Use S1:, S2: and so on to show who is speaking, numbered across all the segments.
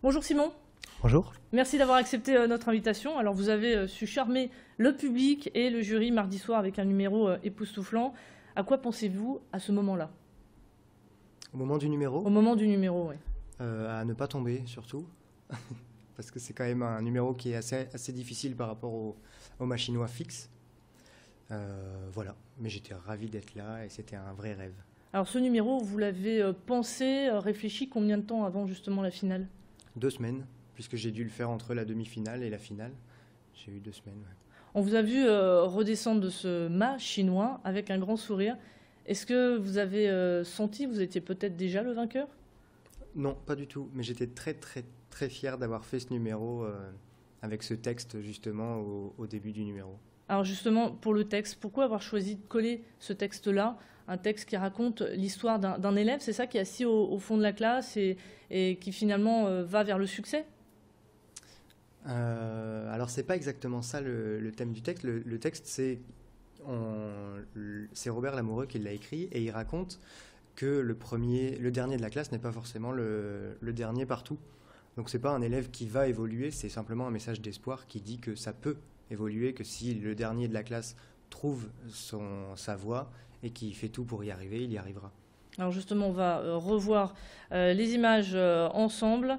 S1: Bonjour Simon,
S2: Bonjour.
S1: merci d'avoir accepté notre invitation. Alors vous avez su charmer le public et le jury mardi soir avec un numéro époustouflant. À quoi pensez-vous à ce moment-là?
S2: Au moment du
S1: Au
S2: numéro,
S1: moment du numéro, oui.
S2: à ne pas tomber surtout, parce que c'est quand même un numéro qui est assez difficile par rapport au machinois fixe. Voilà, mais j'étais ravi d'être là et c'était un vrai rêve.
S1: Alors ce numéro, vous l'avez pensé, réfléchi combien de temps avant justement la finale?
S2: 2 semaines, puisque j'ai dû le faire entre la demi-finale et la finale. J'ai eu 2 semaines. Ouais.
S1: On vous a vu redescendre de ce mât chinois avec un grand sourire. Est-ce que vous avez senti, vous étiez peut-être déjà le vainqueur?
S2: Non, pas du tout, mais j'étais très fier d'avoir fait ce numéro avec ce texte justement au début du numéro.
S1: Alors justement, pour le texte, pourquoi avoir choisi de coller ce texte-là, un texte qui raconte l'histoire d'un élève, c'est ça, qui est assis au fond de la classe et qui finalement va vers le succès?
S2: Alors c'est pas exactement ça le thème du texte. Le texte c'est Robert Lamoureux qui l'a écrit et il raconte que le dernier de la classe n'est pas forcément le dernier partout. Donc c'est pas un élève qui va évoluer, c'est simplement un message d'espoir qui dit que ça peut évoluer, que si le dernier de la classe trouve sa voie et qui fait tout pour y arriver, il y arrivera.
S1: Alors justement, on va revoir les images ensemble.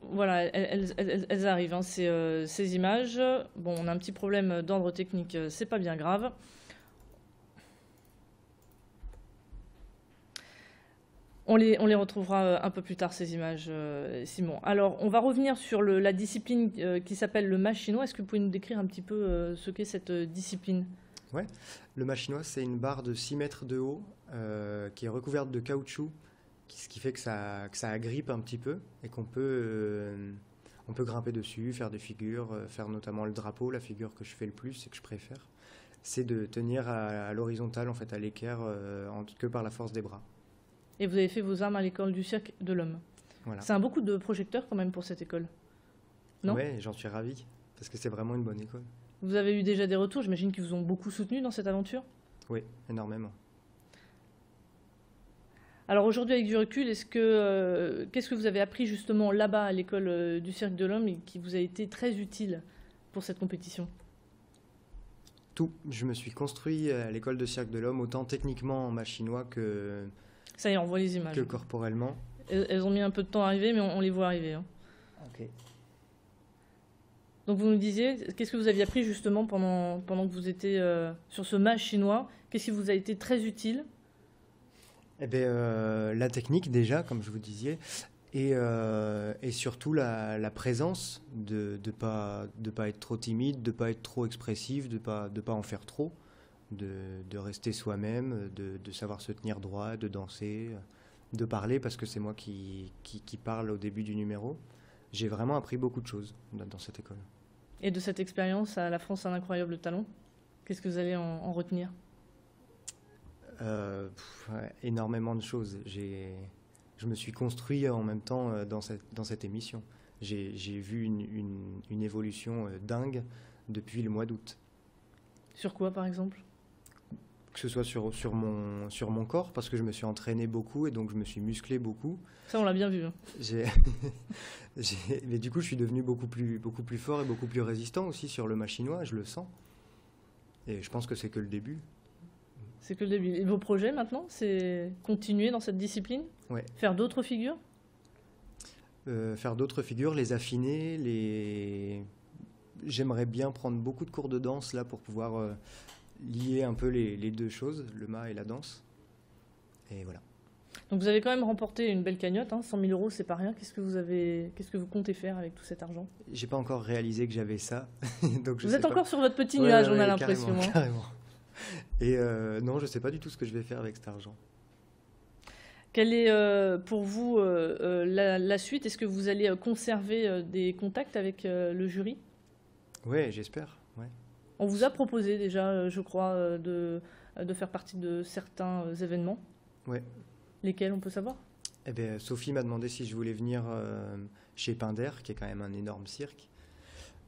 S1: Voilà, elles arrivent, hein, ces images. Bon, on a un petit problème d'ordre technique, c'est pas bien grave. On les retrouvera un peu plus tard, ces images, Simon. Alors, on va revenir sur la discipline qui s'appelle le mât chinois. Est-ce que vous pouvez nous décrire un petit peu ce qu'est cette discipline?
S2: Ouais. Le machinois, c'est une barre de 6 mètres de haut qui est recouverte de caoutchouc, ce qui fait que ça agrippe un petit peu et on peut grimper dessus, faire des figures, faire notamment le drapeau, la figure que je fais le plus et que je préfère. C'est de tenir à l'horizontale, en fait, à l'équerre, que par la force des bras.
S1: Et vous avez fait vos armes à l'école du cirque de l'homme.
S2: Voilà.
S1: C'est un beaucoup de projecteurs quand même pour cette école, non?
S2: Ouais, j'en suis ravi, parce que c'est vraiment une bonne école.
S1: Vous avez eu déjà des retours, j'imagine qu'ils vous ont beaucoup soutenu dans cette aventure.
S2: Oui, énormément.
S1: Alors aujourd'hui, avec du recul, qu'est-ce que vous avez appris justement là-bas à l'école du cirque de l'homme et qui vous a été très utile pour cette compétition?
S2: Tout. Je me suis construit à l'école de cirque de l'homme, autant techniquement en machinois
S1: Ça y est, on voit les images.
S2: que corporellement.
S1: Elles ont mis un peu de temps à arriver, mais on les voit arriver, hein.
S2: Ok.
S1: Donc vous nous disiez, qu'est-ce que vous aviez appris justement pendant que vous étiez sur ce mât chinois? Qu'est-ce qui vous a été très utile?
S2: Eh bien, la technique déjà, comme je vous disais, et surtout la présence de pas être trop timide, de pas être trop expressif, de pas en faire trop, de rester soi-même, de savoir se tenir droit, de danser, de parler, parce que c'est moi qui parle au début du numéro. J'ai vraiment appris beaucoup de choses dans cette école.
S1: Et de cette expérience à la France un incroyable talent, qu'est-ce que vous allez en retenir?
S2: Ouais, énormément de choses. Je me suis construit en même temps dans cette émission. J'ai vu une évolution dingue depuis le mois d'août.
S1: Sur quoi par exemple?
S2: Que ce soit sur mon corps, parce que je me suis entraîné beaucoup et donc je me suis musclé beaucoup.
S1: Ça, on l'a bien vu, hein.
S2: J'ai- mais du coup, je suis devenu beaucoup plus fort et beaucoup plus résistant aussi sur le machinois, je le sens. Et je pense que c'est que le début.
S1: C'est que le début. Et vos projets maintenant, c'est continuer dans cette discipline?
S2: Ouais.
S1: Faire d'autres figures?
S2: Faire d'autres figures, les affiner. J'aimerais bien prendre beaucoup de cours de danse là pour pouvoir lier un peu les deux choses, le mât et la danse. Et voilà.
S1: Donc vous avez quand même remporté une belle cagnotte, hein, 100 000 euros, c'est pas rien. Qu'est-ce que vous comptez faire avec tout cet argent?
S2: J'ai pas encore réalisé que j'avais ça, donc je
S1: Vous
S2: sais
S1: êtes
S2: pas.
S1: encore sur votre petit
S2: Ouais,
S1: nuage, on
S2: ouais,
S1: a
S2: ouais,
S1: l'impression, hein.
S2: carrément. Et non, je sais pas du tout ce que je vais faire avec cet argent.
S1: Quelle est pour vous la suite? Est-ce que vous allez conserver des contacts avec le jury?
S2: Ouais, j'espère. Ouais.
S1: On vous a proposé déjà, je crois, de faire partie de certains événements.
S2: Ouais.
S1: Lesquels, on peut savoir?
S2: Eh bien, Sophie m'a demandé si je voulais venir chez Pinder, qui est quand même un énorme cirque,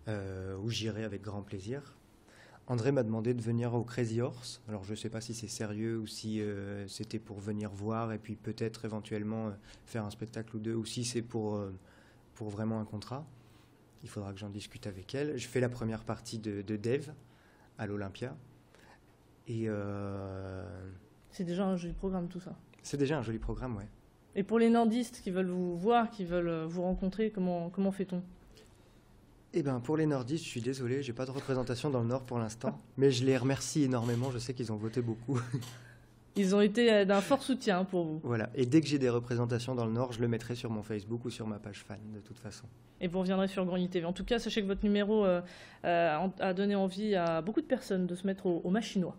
S2: où j'irai avec grand plaisir. André m'a demandé de venir au Crazy Horse. Alors je ne sais pas si c'est sérieux ou si c'était pour venir voir et puis peut-être éventuellement faire un spectacle ou deux, ou si c'est pour vraiment un contrat. Il faudra que j'en discute avec elle. Je fais la première partie de Dave à l'Olympia. Et
S1: C'est déjà un joli programme tout ça.
S2: c'est déjà un joli programme, ouais.
S1: Et pour les nordistes qui veulent vous voir, qui veulent vous rencontrer, comment fait-on?
S2: Eh ben pour les nordistes, je suis désolé, j'ai pas de représentation dans le Nord pour l'instant, mais je les remercie énormément, je sais qu'ils ont voté beaucoup.
S1: Ils ont été d'un fort soutien pour vous.
S2: Voilà, et dès que j'ai des représentations dans le Nord, je le mettrai sur mon Facebook ou sur ma page fan, de toute façon.
S1: Et vous reviendrez sur Grogny TV. En tout cas, sachez que votre numéro a donné envie à beaucoup de personnes de se mettre au machinois.